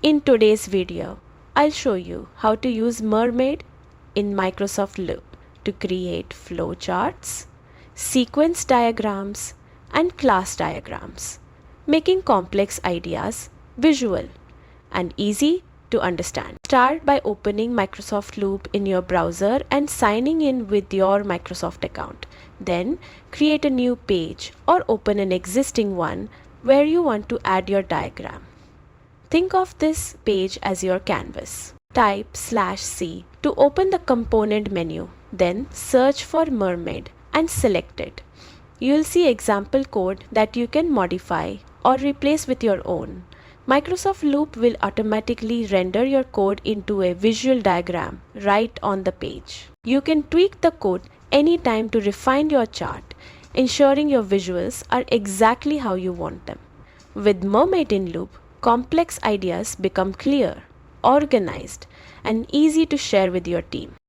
In today's video, I'll show you how to use Mermaid in Microsoft Loop to create flowcharts, sequence diagrams, and class diagrams, making complex ideas visual and easy to understand. Start by opening Microsoft Loop in your browser and signing in with your Microsoft account. Then create a new page or open an existing one where you want to add your diagram. Think of this page as your canvas. Type /C to open the component menu. Then search for Mermaid and select it. You'll see example code that you can modify or replace with your own. Microsoft Loop will automatically render your code into a visual diagram right on the page. You can tweak the code anytime to refine your chart, ensuring your visuals are exactly how you want them. With Mermaid in Loop, complex ideas become clear, organized, and easy to share with your team.